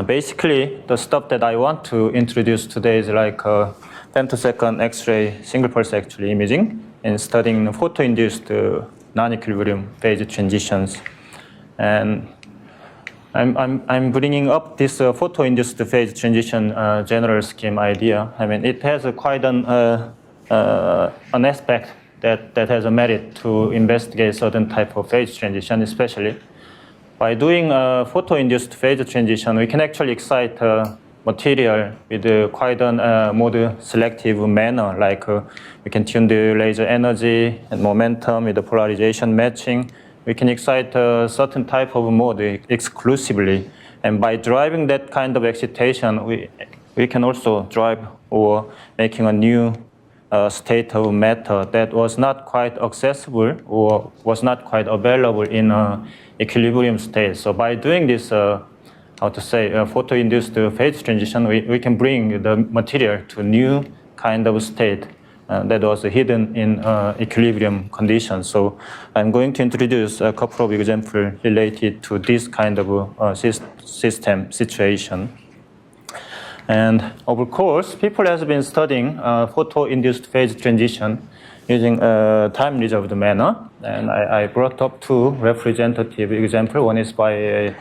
Basically, the stuff that I want to introduce today is like femtosecond X-ray single pulse actually imaging and studying photo-induced non-equilibrium phase transitions. And I'm bringing up this photo-induced phase transition general scheme idea. I mean, it has quite an aspect that has a merit to investigate certain type of phase transition, especially. By doing a photo-induced phase transition, we can actually excite material with quite a more selective manner, like we can tune the laser energy and momentum with the polarization matching. We can excite a certain type of mode exclusively. And by driving that kind of excitation, we can also drive or making a new state of matter that was not quite accessible or was not quite available in equilibrium state. So by doing this, photo-induced phase transition, we can bring the material to new kind of state that was hidden in equilibrium conditions. So I'm going to introduce a couple of examples related to this kind of system situation. And of course, people have been studying photo-induced phase transition using a time-reserved manner. And I brought up two representative examples. One is by a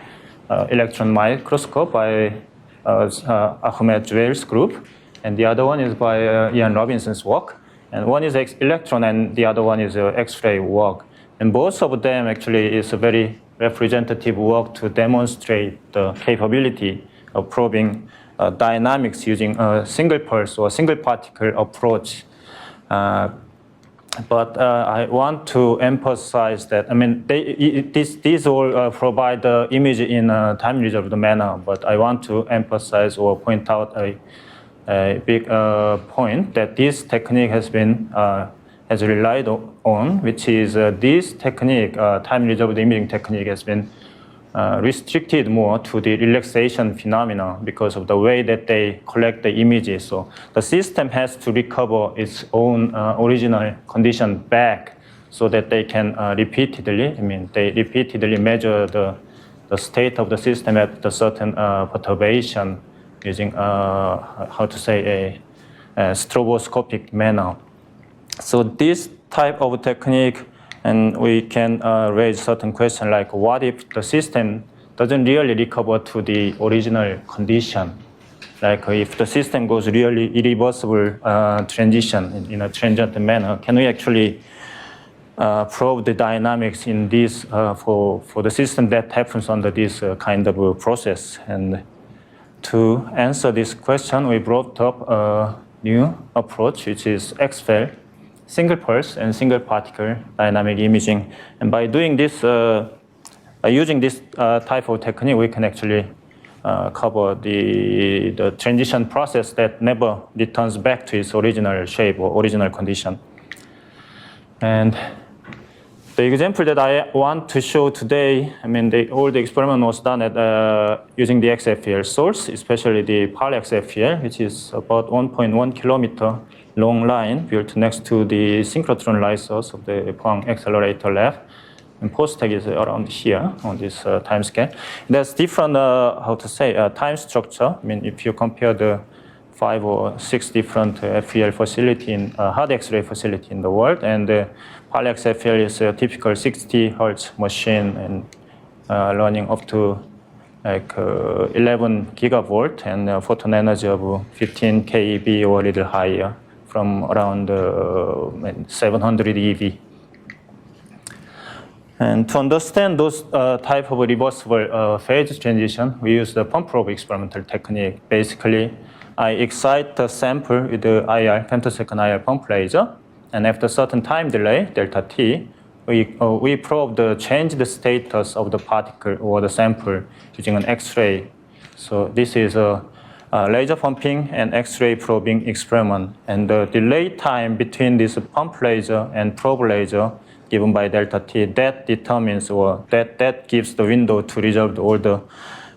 electron microscope by Ahmed Jewell's group. And the other one is by Ian Robinson's work. And one is electron and the other one is X-ray work. And both of them actually is a very representative work to demonstrate the capability of probing dynamics using a single pulse or single particle approach. But I want to emphasize that, I mean, these all provide the image in a time-reserved manner, but I want to emphasize or point out a big point that this technique has relied on, which is this technique, time-reserved imaging technique, has been restricted more to the relaxation phenomena because of the way that they collect the images. So the system has to recover its own original condition back so that they can repeatedly measure the state of the system at a certain perturbation using a stroboscopic manner. So this type of technique, and we can raise certain questions like, what if the system doesn't really recover to the original condition? Like if the system goes really irreversible transition in a transient manner, can we actually probe the dynamics in this for the system that happens under this kind of process? And to answer this question, we brought up a new approach, which is XFEL, single pulse and single particle dynamic imaging. And by doing this, using this type of technique, we can actually cover the transition process that never returns back to its original shape or original condition. And the example that I want to show today, I mean, all the experiment was done at using the XFEL source, especially the PAL XFEL, which is about 1.1 kilometer long line built next to the synchrotron light source of the Pohang accelerator lab. And POSTECH is around here on this time scale. There's different, time structure. I mean, if you compare the 5 or 6 different FEL facility in hard X-ray facility in the world, and the PAL XFEL is a typical 60 Hertz machine and running up to like 11 gigavolt and photon energy of 15 keV or a little higher from around 700 eV. And to understand those type of reversible phase transition, we use the pump probe experimental technique. Basically, I excite the sample with the IR, femtosecond IR pump laser, and after a certain time delay, delta T, we probe the changed status of the particle or the sample using an X-ray. So this is a laser pumping and X-ray probing experiment. And the delay time between this pump laser and probe laser given by delta T, that determines or that gives the window to resolve all the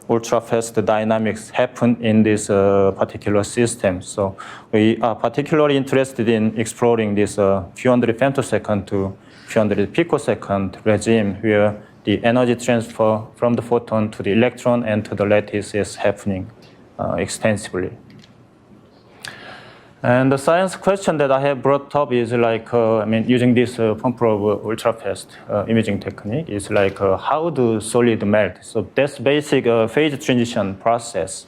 ultrafast dynamics happen in this particular system. So we are particularly interested in exploring this few hundred femtosecond to few hundred picosecond regime where the energy transfer from the photon to the electron and to the lattice is happening extensively. And the science question that I have brought up is like, using this pump-probe ultrafast imaging technique is like, how do solid melt? So that's basic phase transition process.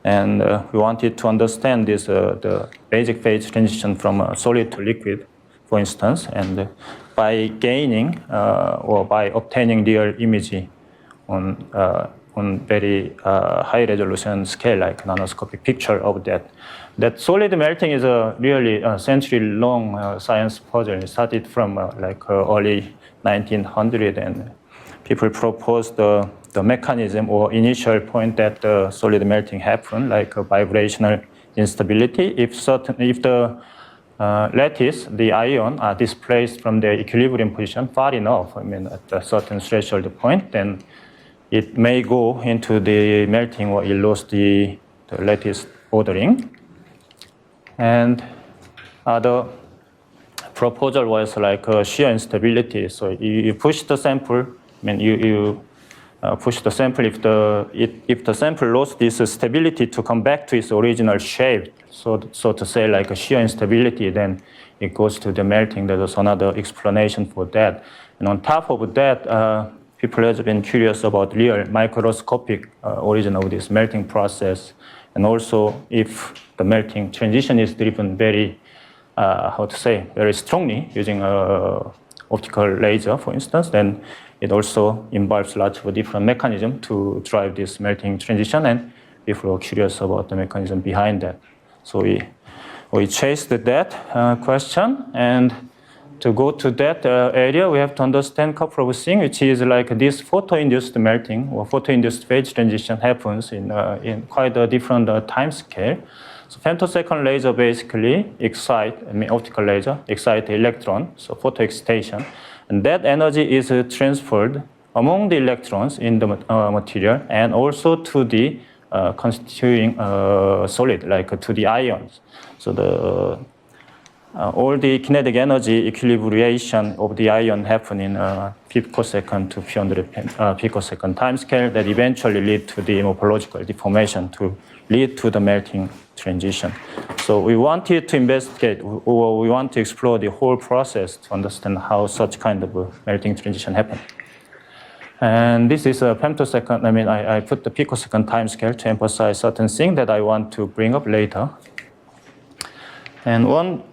And we wanted to understand this, the basic phase transition from solid to liquid, for instance, and by gaining or by obtaining real image on very high resolution scale, like nanoscopic picture of that. That solid melting is a really century-long science puzzle. It started from early 1900, and people proposed the mechanism or initial point that the solid melting happened, like a vibrational instability. If the lattice, the ion, are displaced from their equilibrium position far enough, at a certain threshold point, then it may go into the melting or it lost the lattice ordering. And the proposal was like shear instability. So you push the sample, you push the sample if the sample lost this stability to come back to its original shape, so to say like a shear instability, then it goes to the melting. There's another explanation for that. And on top of that, people have been curious about real microscopic origin of this melting process. And also if the melting transition is driven very, very strongly using optical laser, for instance, then it also involves lots of different mechanisms to drive this melting transition, and people are curious about the mechanism behind that. So we chased that question, and to go to that area, we have to understand a couple of things, which is like this photo-induced melting or photo-induced phase transition happens in quite a different time scale. So femtosecond laser basically optical laser excite the electron, so photoexcitation, and that energy is transferred among the electrons in the material and also to the constituting solid, like to the ions. So all the kinetic energy equilibration of the ion happen in picosecond to few hundred picosecond time scale that eventually lead to the morphological deformation to lead to the melting transition. So we wanted to investigate, or we want to explore the whole process to understand how such kind of a melting transition happens. And this is a femtosecond. I put the picosecond time scale to emphasize certain things that I want to bring up later. And one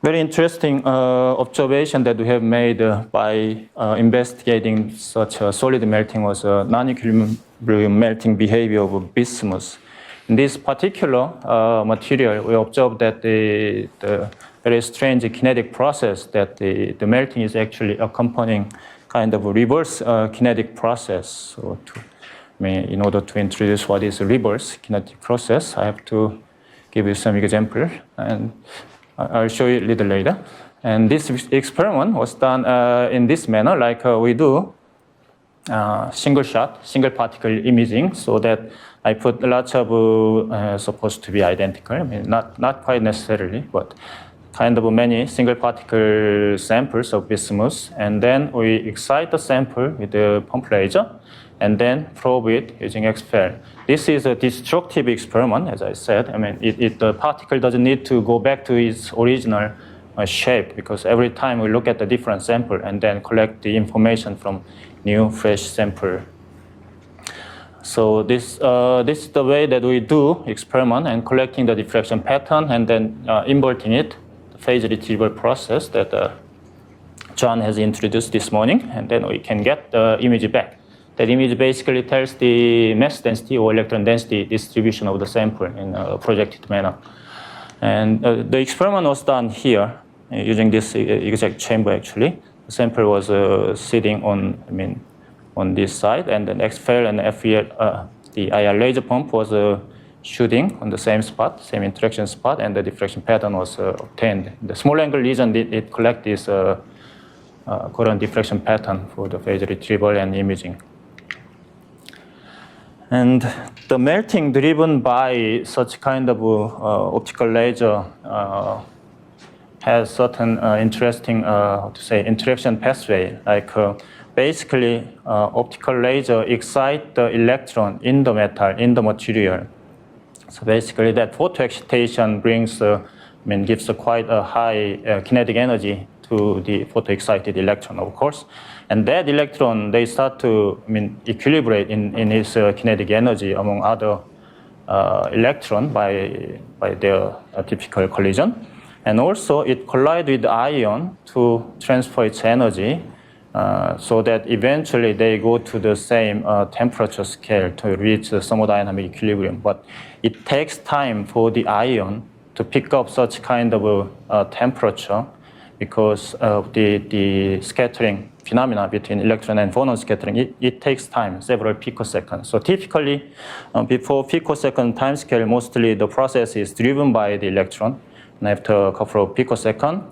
very interesting observation that we have made by investigating such a solid melting was nonequilibrium melting behavior of bismuth. In this particular material, we observed that the very strange kinetic process that the melting is actually accompanying kind of a reverse kinetic process. So in order to introduce what is a reverse kinetic process, I have to give you some example, and I'll show you a little later. And this experiment was done in this manner, like we do single shot, single particle imaging, so that I put lots of supposed to be identical. Not quite necessarily, but kind of many single particle samples of bismuth, and then we excite the sample with the pump laser, and then probe it using XFEL. This is a destructive experiment, as I said. The particle doesn't need to go back to its original shape, because every time we look at a different sample and then collect the information from new, fresh sample. So this is the way that we do experiment, and collecting the diffraction pattern and then inverting it, the phase retrieval process that John has introduced this morning, and then we can get the image back. That image basically tells the mass density or electron density distribution of the sample in a projected manner. And the experiment was done here using this exact chamber actually. The sample was sitting on this side, and then XFEL and FEL, the IR laser pump was shooting on the same spot, same interaction spot, and the diffraction pattern was obtained. The small angle region, it collects this current diffraction pattern for the phase retrieval and imaging. And the melting driven by such kind of optical laser has certain interesting interaction pathway. Like basically optical laser excite the electron in the metal, in the material. So basically that photoexcitation brings, gives quite a high kinetic energy to the photoexcited electron, of course. And that electron, they start to equilibrate in its kinetic energy among other electron by their typical collision. And also it collides with ion to transfer its energy so that eventually they go to the same temperature scale to reach the thermodynamic equilibrium. But it takes time for the ion to pick up such kind of temperature because of the scattering phenomena between electron and phonon scattering. It takes time, several picoseconds. So typically, before picosecond time scale, mostly the process is driven by the electron. And after a couple of picoseconds,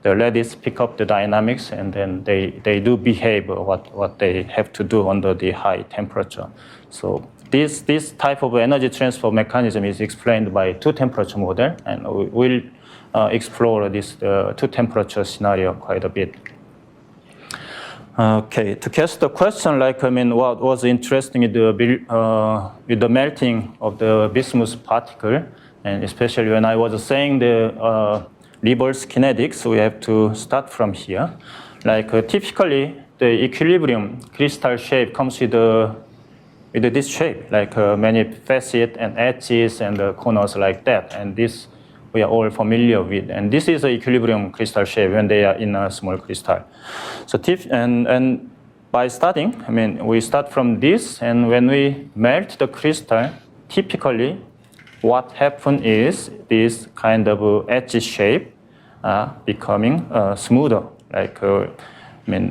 the lattice pick up the dynamics, and then they do behave what they have to do under the high temperature. So this type of energy transfer mechanism is explained by two-temperature model, and we'll explore this two-temperature scenario quite a bit. Okay, to cast the question, what was interesting with the melting of the bismuth particle, and especially when I was saying the reverse kinetics, we have to start from here. Typically, the equilibrium crystal shape comes with this shape, many facets and edges and corners like that. And this we are all familiar with. And this is the equilibrium crystal shape when they are in a small crystal. So and by starting, we start from this, and when we melt the crystal, typically what happens is this kind of edge shape becoming smoother.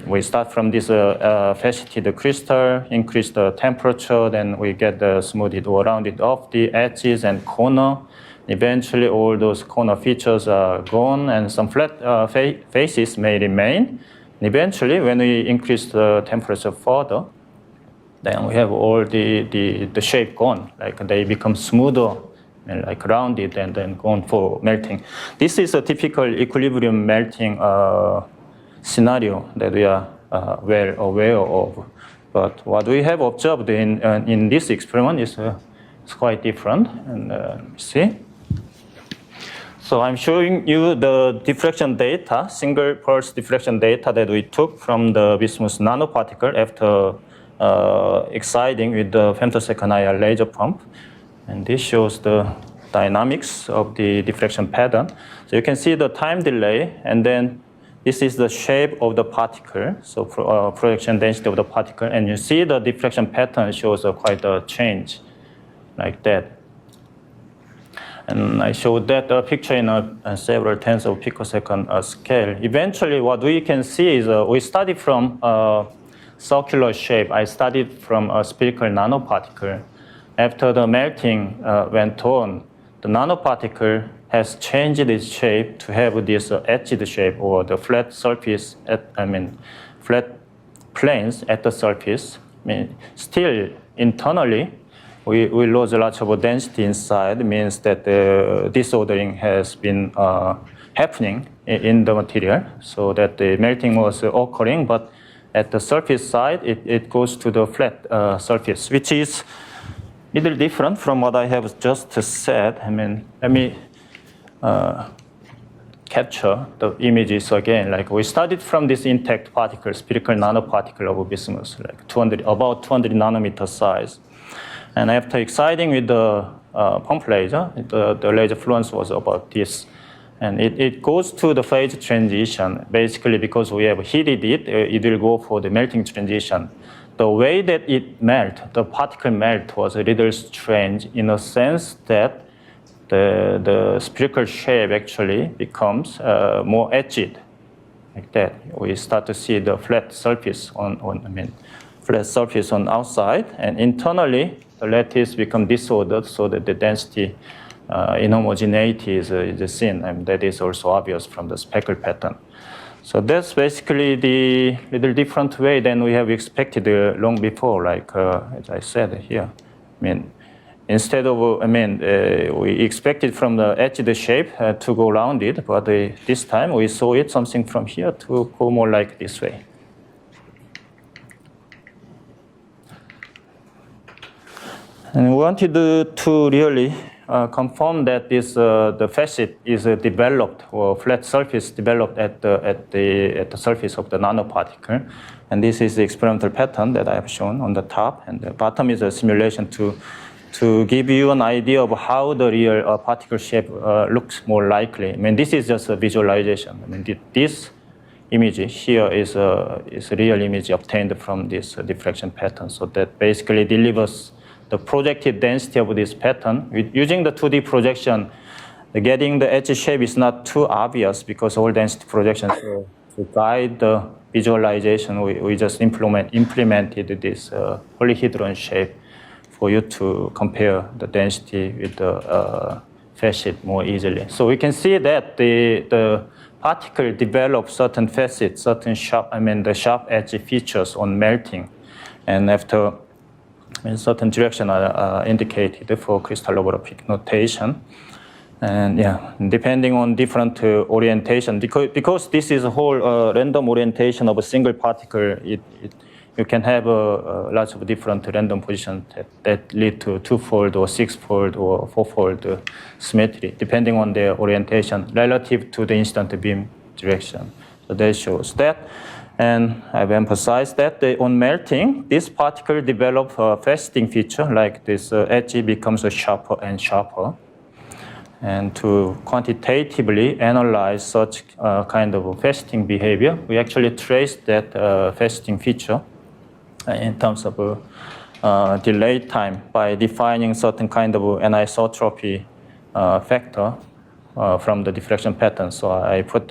We start from this faceted crystal, increase the temperature, then we get the smoothed or rounded off the edges and corner. Eventually, all those corner features are gone, and some flat faces may remain. Eventually, when we increase the temperature further, then we have all the shape gone. They become smoother and rounded and then gone for melting. This is a typical equilibrium melting scenario that we are well aware of. But what we have observed in this experiment is quite different. And see. So I'm showing you the diffraction data, single pulse diffraction data that we took from the bismuth nanoparticle after exciting with the femtosecond IR laser pump. And this shows the dynamics of the diffraction pattern. So you can see the time delay, and then this is the shape of the particle, so projection density of the particle, and you see the diffraction pattern shows quite a change like that. And I showed that picture in several tens of picosecond scale. Eventually, what we can see is we studied from circular shape. I studied from a spherical nanoparticle. After the melting went on, the nanoparticle has changed its shape to have this edged shape, or the flat surface, flat planes at the surface. Still, internally, we lose a lot of density inside. It means that the disordering has been happening in the material, so that the melting was occurring, but at the surface side, it goes to the flat surface, which is a little different from what I have just said. Let me capture the images again. We studied from this intact particle, spherical nanoparticle of bismuth, about 200 nanometer size. And after exciting with the pump laser, the laser fluence was about this. And it goes to the phase transition, basically because we have heated it, it will go for the melting transition. The way that it melt, the particle melt, was a little strange in a sense that the spherical shape actually becomes more edged, like that. We start to see the flat surface flat surface on outside, and internally the lattice become disordered so that the density inhomogeneity is seen, and that is also obvious from the speckle pattern. So that's basically the little different way than we have expected long before, as I said here. Instead of, we expected from the edged shape to go rounded, but this time we saw it something from here to go more like this way. And we wanted to really confirm that this the facet is developed, or flat surface developed at the surface of the nanoparticle. And this is the experimental pattern that I have shown on the top, and the bottom is a simulation to give you an idea of how the real particle shape looks more likely. I mean, this is just a visualization. I mean, this image here is a real image obtained from this diffraction pattern. So that basically delivers the projected density of this pattern. Using the 2D projection, getting the edge shape is not too obvious because all density projections to guide the visualization, we just implemented this polyhedron shape for you to compare the density with the facet more easily. So we can see that the particle develops certain facets, certain the sharp edge features on melting, and after in certain direction are indicated for crystallographic notation. And yeah, depending on different orientation, because this is a whole random orientation of a single particle, you can have lots of different random positions that lead to two-fold or six-fold or four-fold symmetry, depending on their orientation relative to the incident beam direction. So that shows that. And I've emphasized that on melting, this particle develops a faceting feature, like this edge becomes sharper and sharper. And to quantitatively analyze such kind of faceting behavior, we actually traced that faceting feature in terms of delay time by defining certain kind of anisotropy factor from the diffraction pattern. So I put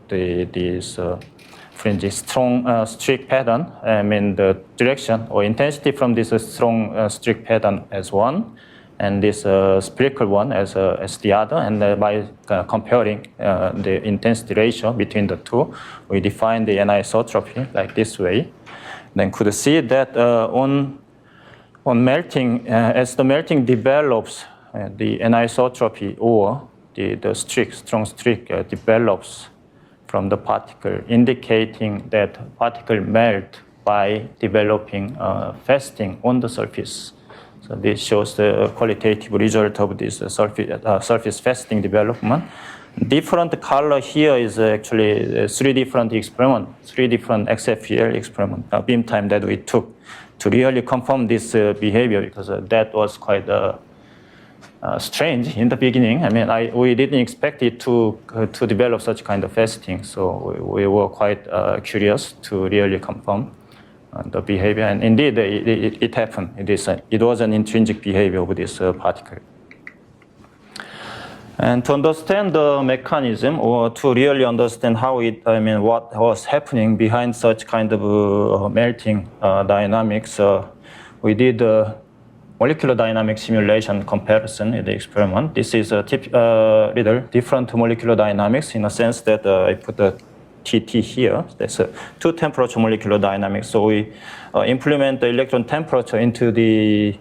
this fringe strong streak pattern, the direction or intensity from this strong streak pattern as one, and this spherical one as the other. And by comparing the intensity ratio between the two, we define the anisotropy like this way. Then could see that on melting, as the melting develops, the anisotropy or the strong streak develops from the particle, indicating that particle melt by developing faceting on the surface. So this shows the qualitative result of this surface faceting development. Different color here is actually three different XFEL experiment beam time that we took to really confirm this behavior, because that was quite strange in the beginning. I mean, we didn't expect it to develop such kind of faceting, so we were quite curious to really confirm the behavior, and indeed it happened. It was an intrinsic behavior of this particle. And to understand the mechanism, or to really understand what was happening behind such kind of melting dynamics, we did molecular dynamic simulation comparison in the experiment. This is a little different molecular dynamics in a sense that I put the TT here. That's a two-temperature molecular dynamics. So we implement the electron temperature into the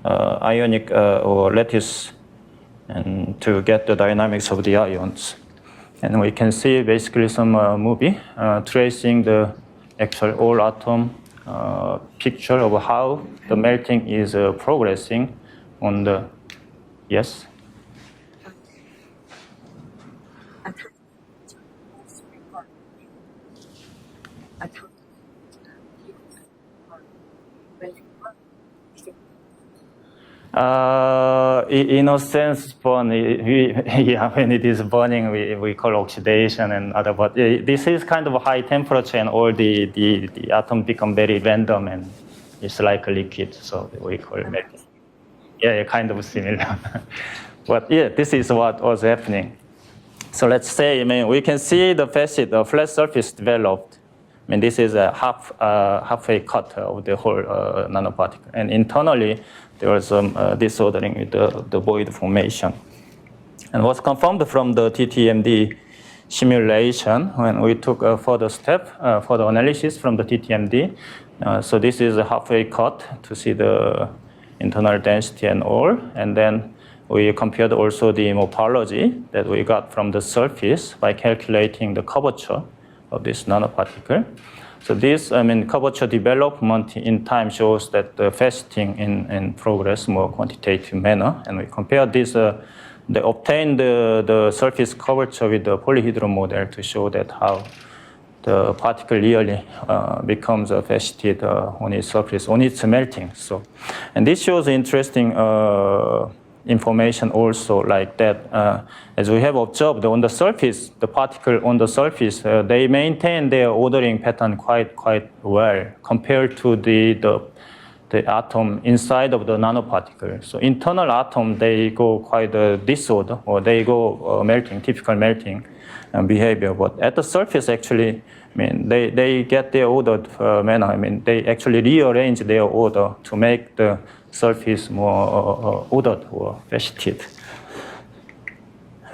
ionic or lattice, and to get the dynamics of the ions. And we can see basically some movie tracing the actual all atom picture of how the melting is progressing on the, yes? In a sense, when it is burning, we call oxidation and other, but this is kind of a high temperature, and all the atom become very random, and it's like a liquid, so we call it melting. Yeah, kind of similar. But yeah, this is what was happening. So let's say, we can see the facet, the flat surface developed. This is a halfway cut of the whole nanoparticle, and internally there was some disordering with the void formation. And what's confirmed from the TTMD simulation when we took a further step for the analysis from the TTMD. So this is a halfway cut to see the internal density and all. And then we compared also the morphology that we got from the surface by calculating the curvature of this nanoparticle. So this, curvature development in time shows that the faceting in progress more quantitative manner. And we compare this, they obtained the surface curvature with the polyhedron model to show that how the particle really becomes faceted on its surface, on its melting. So, and this shows interesting information also like that. As we have observed on the surface, the particle on the surface, they maintain their ordering pattern quite well compared to the atom inside of the nanoparticle. So internal atom, they go quite disorder, or they go melting, typical melting behavior. But at the surface, actually, they get their ordered manner. They actually rearrange their order to make the surface more ordered or faceted.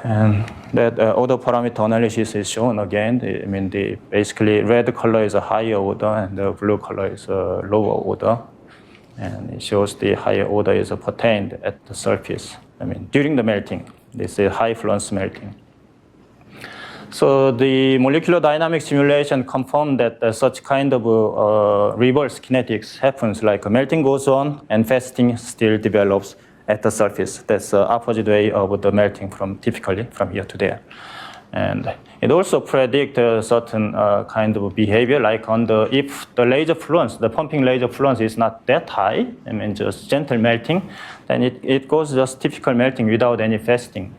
And that order parameter analysis is shown again. Basically red color is a higher order and the blue color is a lower order. And it shows the higher order is obtained at the surface. During the melting, this is high fluence melting. So the molecular dynamics simulation confirmed that such kind of reverse kinetics happens, like melting goes on and faceting still develops at the surface. That's the opposite way of the melting typically from here to there. And it also predicts a certain kind of behavior, like if the laser fluence, the pumping laser fluence is not that high, just gentle melting, then it goes just typical melting without any faceting.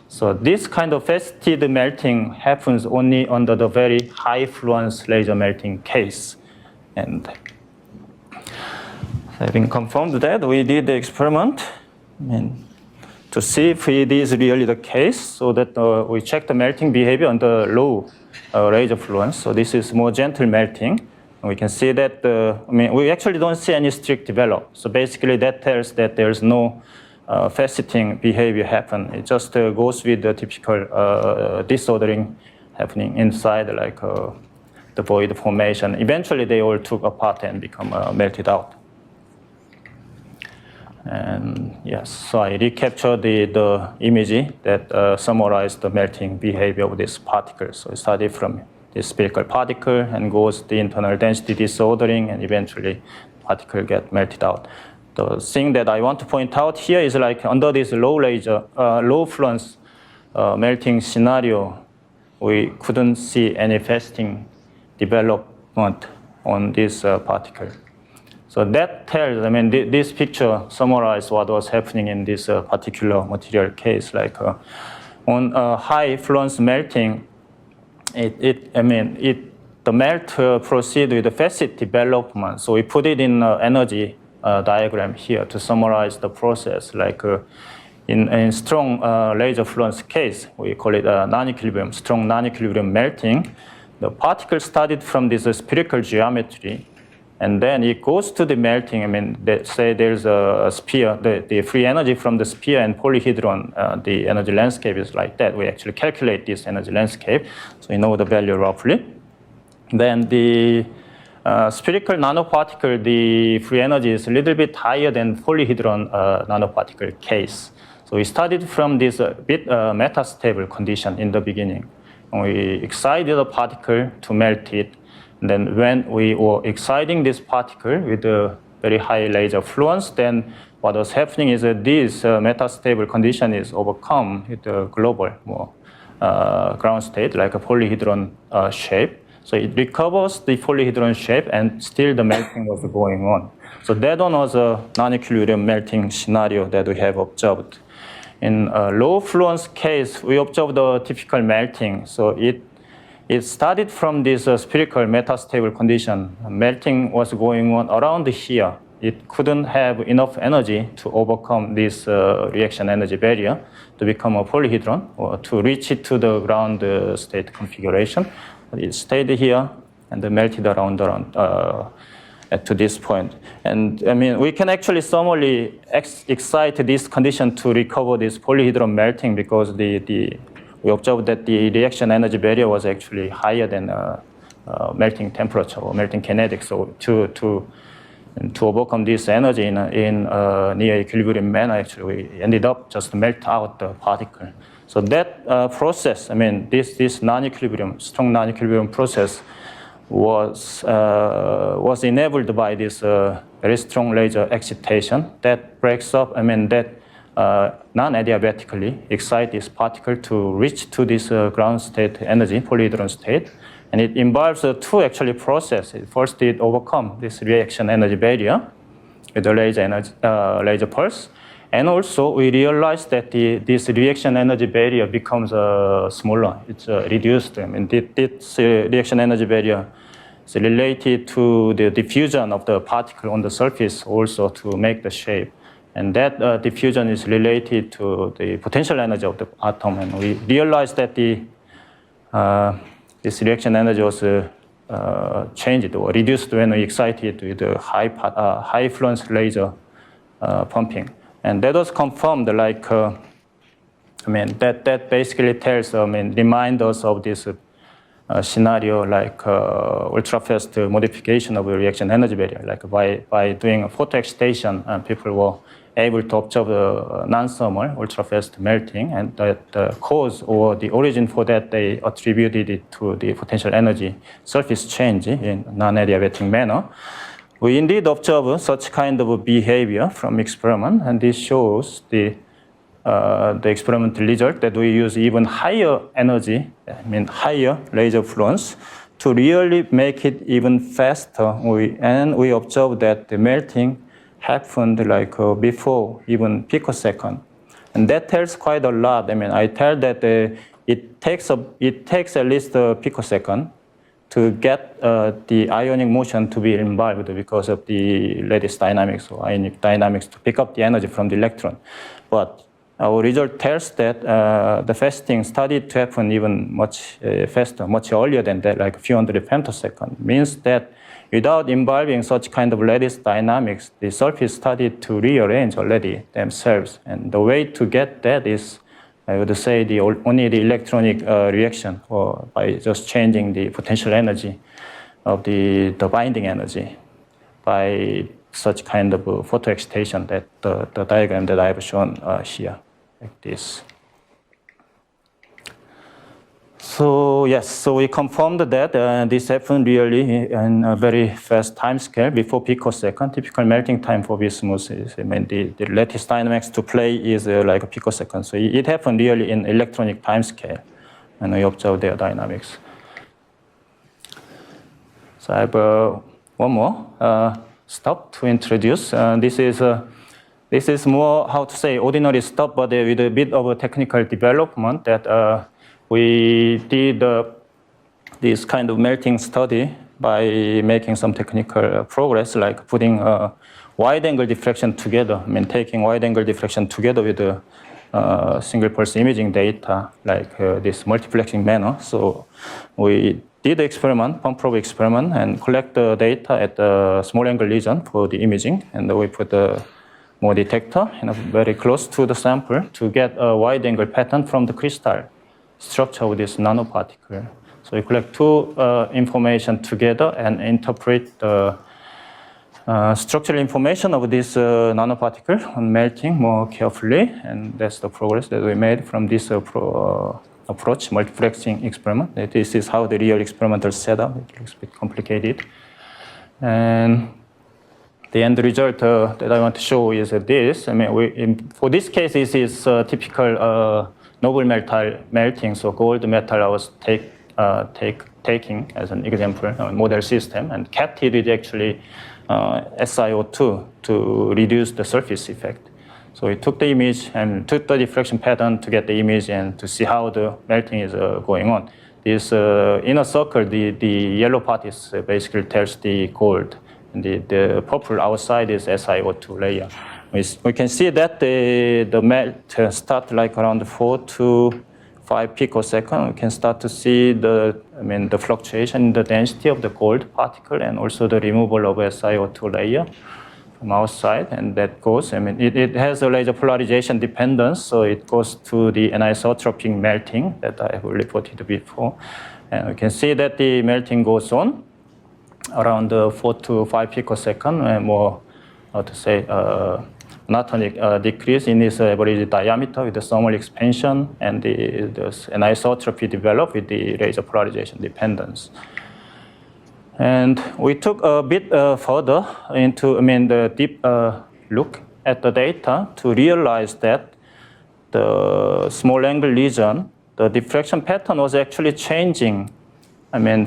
So this kind of faceted melting happens only under the very high fluence laser melting case. And having confirmed that, we did the experiment to see if it is really the case, so that we check the melting behavior under low laser fluence. So this is more gentle melting. And we can see that, we actually don't see any streak develop. So basically that tells that there's no faceting behavior happen. It just goes with the typical disordering happening inside, like the void formation. Eventually, they all took apart and become melted out. And yes, so I recaptured the image that summarized the melting behavior of this particle. So it started from this spherical particle and goes the internal density disordering, and eventually particle get melted out. The thing that I want to point out here is, like, under this low fluence melting scenario, we couldn't see any faceting development on this particle. So that tells, this picture summarizes what was happening in this particular material case. Like on high fluence melting, the melt proceeds with the facet development. So we put it in energy diagram here to summarize the process. Like in strong laser fluence case, we call it nonequilibrium, strong nonequilibrium melting. The particle started from this spherical geometry, and then it goes to the melting. Say there's a sphere, the free energy from the sphere and polyhedron, the energy landscape is like that. We actually calculate this energy landscape, so we know the value roughly. Then the spherical nanoparticle, the free energy is a little bit higher than polyhedron nanoparticle case. So we started from this bit metastable condition in the beginning. And we excited the particle to melt it. And then when we were exciting this particle with a very high laser fluence, then what was happening is that this metastable condition is overcome with the global more ground state, like a polyhedron shape. So it recovers the polyhedron shape, and still the melting was going on. So that one was a nonequilibrium melting scenario that we have observed. In a low fluence case, we observed the typical melting. So it started from this spherical metastable condition. Melting was going on around here. It couldn't have enough energy to overcome this reaction energy barrier to become a polyhedron or to reach it to the ground state configuration. It stayed here and melted around to this point. And we can actually summally excite this condition to recover this polyhedron melting, because we observed that the reaction energy barrier was actually higher than melting temperature or melting kinetics. So to overcome this energy in near equilibrium manner, actually we ended up just melt out the particle. So that process, this non-equilibrium, strong non-equilibrium process was enabled by this very strong laser excitation that breaks up, that non-adiabatically excite this particle to reach to this ground state energy, polyhedron state. And it involves two actually processes. First, it overcomes this reaction energy barrier with the laser pulse. And also, we realized that this reaction energy barrier becomes smaller. It's reduced. This reaction energy barrier is related to the diffusion of the particle on the surface also to make the shape. And that diffusion is related to the potential energy of the atom. And we realized that this reaction energy was changed or reduced when we excited with the high fluence laser pumping. And that was confirmed, like, that basically tells, remind us of this scenario, like ultrafast modification of the reaction energy barrier. Like by doing a photoexcitation, people were able to observe the non-thermal ultrafast melting, and the cause or the origin for that, they attributed it to the potential energy surface change in non-adiabatic manner. We indeed observe such kind of behavior from experiment, and this shows the experimental result that we use even higher energy, higher laser fluence, to really make it even faster. We observe that the melting happened like before even picosecond, and that tells quite a lot. I tell that it takes at least a picosecond to get the ionic motion to be involved because of the lattice dynamics or ionic dynamics to pick up the energy from the electron. But our result tells that the fasting started to happen even much faster, much earlier than that, like a few hundred femtosecond. Means that without involving such kind of lattice dynamics, the surface started to rearrange already themselves. And the way to get that is, I would say, only the electronic reaction, or by just changing the potential energy of the binding energy by such kind of photoexcitation, that the diagram that I have shown here, like this. So yes, so we confirmed that this happened really in a very fast time scale, before picosecond. Typical melting time for bismuth is, the lattice dynamics to play is like a picosecond. So it happened really in electronic time scale, and we observed their dynamics. So I have one more step to introduce. This is more, how to say, ordinary stuff, but with a bit of a technical development that we did this kind of melting study by making some technical progress, like putting wide-angle diffraction together. Taking wide-angle diffraction together with the single pulse imaging data, like this multiplexing manner. So we did the experiment, pump probe experiment, and collect the data at the small angle region for the imaging, and we put the more detector very close to the sample to get a wide-angle pattern from the crystal structure of this nanoparticle. So we collect two information together and interpret the structural information of this nanoparticle on melting more carefully, and that's the progress that we made from this approach, multiplexing experiment. This is how the real experimental setup. It looks a bit complicated. And the end result that I want to show is this. For this case, this is typical noble metal melting. So gold metal I was taking as an example, model system, and capped it with actually SiO2 to reduce the surface effect. So we took the image and took the diffraction pattern to get the image and to see how the melting is going on. This inner circle, the yellow part is basically tells the gold, and the purple outside is SiO2 layer. We can see that the melt start like around 4 to 5 picosecond. We can start to see the fluctuation in the density of the gold particle, and also the removal of SiO2 layer from outside, and that goes. It has a laser polarization dependence, so it goes to the anisotropic melting that I have reported before, and we can see that the melting goes on around 4 to 5 picosecond, and more, how to say, monotonic decrease in its average diameter with the thermal expansion, and the anisotropy developed with the laser polarization dependence. And we took a bit further into, the deep look at the data to realize that the small angle region, the diffraction pattern was actually changing.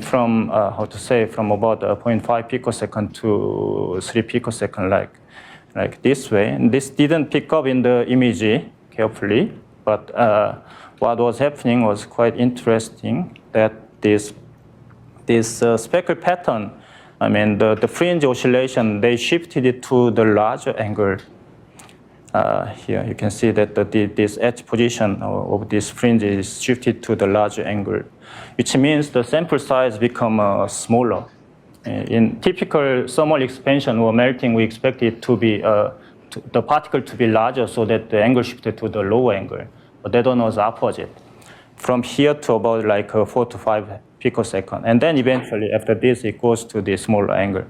From from about 0.5 picosecond to 3 picosecond, like this way. And this didn't pick up in the image carefully, but what was happening was quite interesting. That this speckle pattern, the fringe oscillation, they shifted it to the larger angle. Here you can see that this edge position of this fringe is shifted to the larger angle, which means the sample size become smaller. In typical thermal expansion or melting, we expect it to be the particle to be larger so that the angle shifted to the lower angle. But that one was opposite, from here to about 4 to 5 picosecond, and then eventually after this it goes to the smaller angle.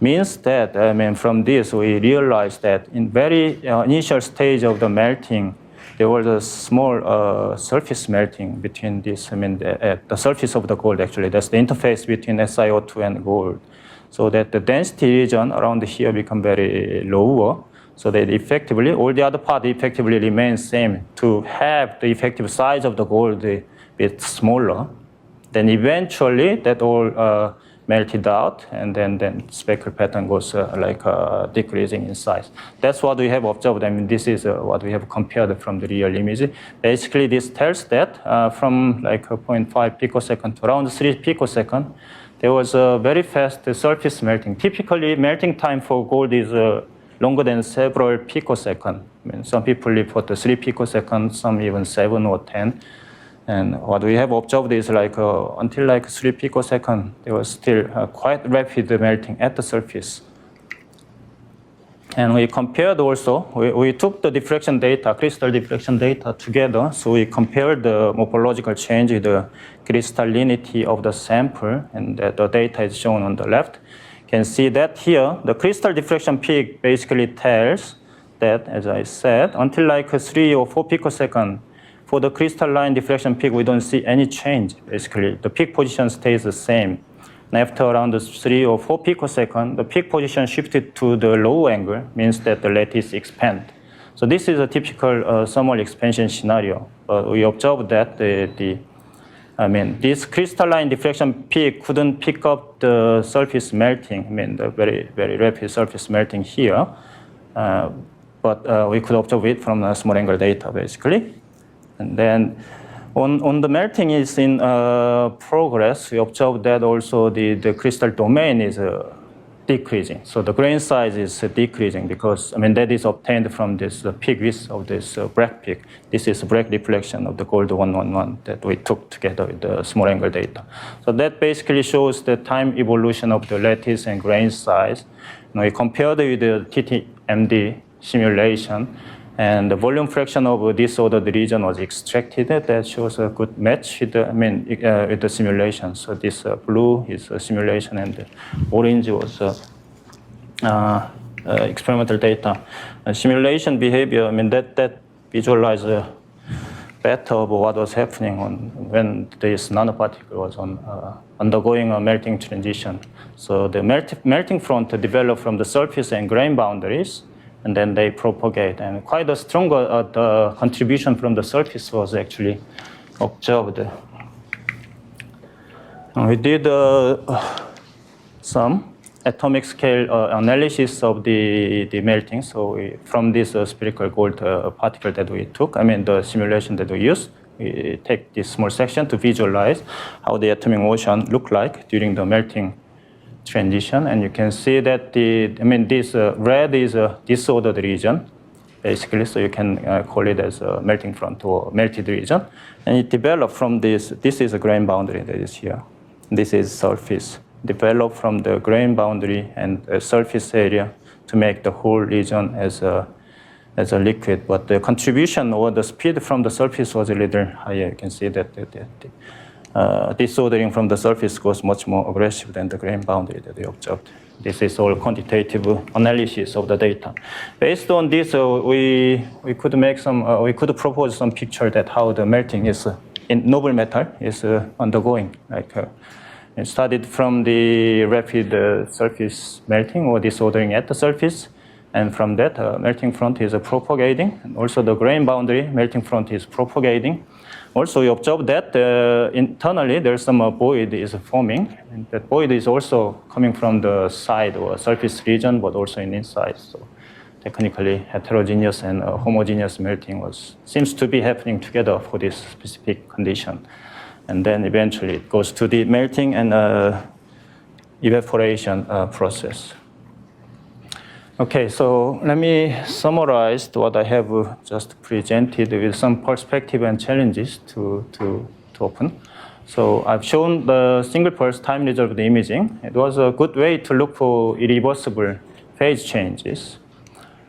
Means that from this we realized that in very initial stage of the melting, there was a small surface melting between this. At the surface of the gold, actually, that's the interface between SiO2 and gold. So that the density region around here become very lower. So that effectively, all the other part effectively remains same. To have the effective size of the gold a bit smaller, then eventually that all melted out, and then speckle pattern goes decreasing in size. That's what we have observed. This is what we have compared from the real image. Basically, this tells that from 0.5 picosecond to around 3 picosecond, there was a very fast surface melting. Typically, melting time for gold is longer than several picoseconds. Some people report 3 picoseconds, some even 7 or 10. And what we have observed is until 3 picoseconds, there was still quite rapid melting at the surface. And we compared also, we took the diffraction data, crystal diffraction data together. So we compared the morphological change, the crystallinity of the sample, and the data is shown on the left. You can see that here, the crystal diffraction peak basically tells that, as I said, until 3 or 4 picoseconds, for the crystalline diffraction peak, we don't see any change, basically. The peak position stays the same. And after around 3 or 4 picoseconds, the peak position shifted to the low angle, means that the lattice expand. So this is a typical thermal expansion scenario. We observed that this crystalline diffraction peak couldn't pick up the surface melting, the very, very rapid surface melting here. But we could observe it from the small angle data, basically. And then on the melting is in progress, we observed that also the crystal domain is decreasing. So the grain size is decreasing because, that is obtained from this peak width of this black peak. This is black reflection of the gold 111 that we took together with the small angle data. So that basically shows the time evolution of the lattice and grain size. We compared with the TTMD simulation, and the volume fraction of disordered region was extracted. That shows a good match with the simulation. So this blue is a simulation, and the orange was experimental data. Simulation behavior, that visualize better of what was happening when this nanoparticle was undergoing a melting transition. So the melting front developed from the surface and grain boundaries, and then they propagate. And quite a stronger the contribution from the surface was actually observed. And we did some atomic scale analysis of the melting. So from this spherical gold particle that we took, the simulation that we used, we take this small section to visualize how the atomic motion looked like during the melting transition. And you can see that this red is a disordered region, basically. So you can call it as a melting front or melted region. And it developed from this. This is a grain boundary that is here. This is surface. Developed from the grain boundary and surface area to make the whole region as a liquid. But the contribution or the speed from the surface was a little higher. You can see that disordering from the surface goes much more aggressive than the grain boundary that we observed. This is all quantitative analysis of the data. Based on this, we could make some. We could propose some picture that how the melting is in noble metal is undergoing, It started from the rapid surface melting or disordering at the surface. And from that, melting front is propagating. And also the grain boundary melting front is propagating. Also, we observe that internally there's some void is forming. And that void is also coming from the side or surface region, but also in inside. So technically, heterogeneous and homogeneous melting seems to be happening together for this specific condition. And then eventually it goes to the melting and evaporation process. Okay, so let me summarize what I have just presented with some perspective and challenges to open. So I've shown the single pulse time resolved imaging. It was a good way to look for irreversible phase changes.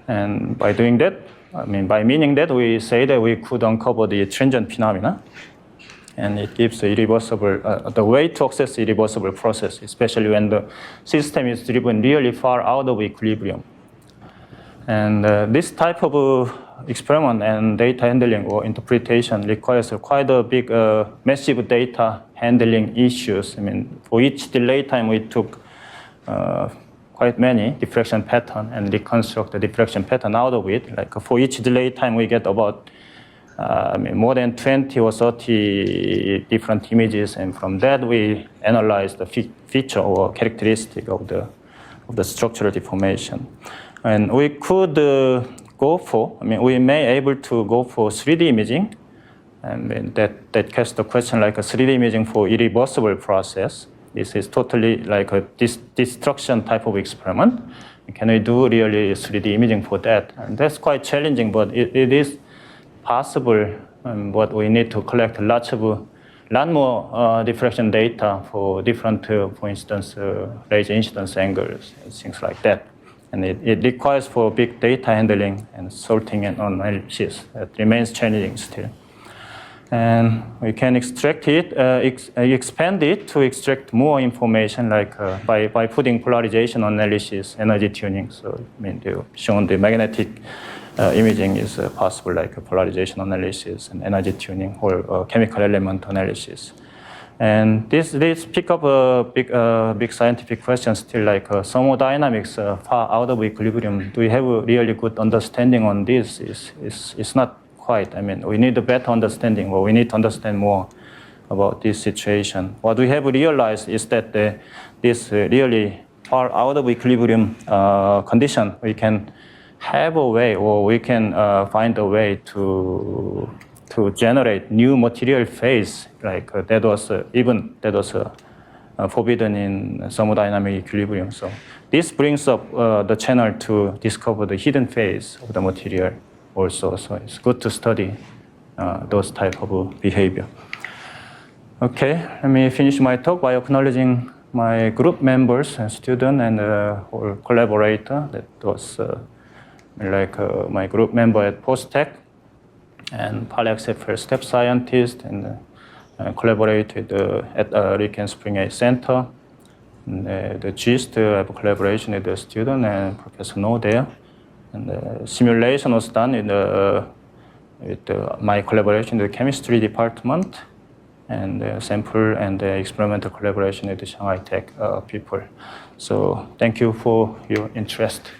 And by doing that, by meaning that we say that we could uncover the transient phenomena. And it gives irreversible, the way to access irreversible process, especially when the system is driven really far out of equilibrium. And this type of experiment and data handling or interpretation requires quite a big, massive data handling issues. For each delay time, we took quite many diffraction pattern and reconstruct the diffraction pattern out of it. Like for each delay time, we get about more than 20 or 30 different images, and from that we analyze the feature or characteristic of the structural deformation. And we could go for, we may able to go for 3D imaging, and that casts the question like a 3D imaging for irreversible process. This is totally like a destruction type of experiment. Can we do really 3D imaging for that? And that's quite challenging, but it is possible, but we need to collect lot more diffraction data for different, for instance, laser incidence angles and things like that. And it requires for big data handling and sorting and analysis. That remains challenging still. And we can extract it, expand it to extract more information, like by putting polarization analysis, energy tuning. So they've shown the magnetic imaging is possible, like polarization analysis and energy tuning or chemical element analysis. And this pick up a big scientific question still, like thermodynamics far out of equilibrium. Do we have a really good understanding on this? It's not quite. We need a better understanding, or we need to understand more about this situation. What we have realized is that this really far out of equilibrium condition, we can have a way, or we can find a way to generate new material phase, like that was forbidden in thermodynamic equilibrium. So this brings up the channel to discover the hidden phase of the material also. So it's good to study those type of behavior. Okay, let me finish my talk by acknowledging my group members and student and or collaborator. That was my group member at POSTECH, and XFEL step scientist, and collaborate with at Rick and Spring A Center. And, the GIST have a collaboration with the student and Professor No there. And the simulation was done with my collaboration with the chemistry department, and sample and experimental collaboration with the Shanghai Tech people. So thank you for your interest.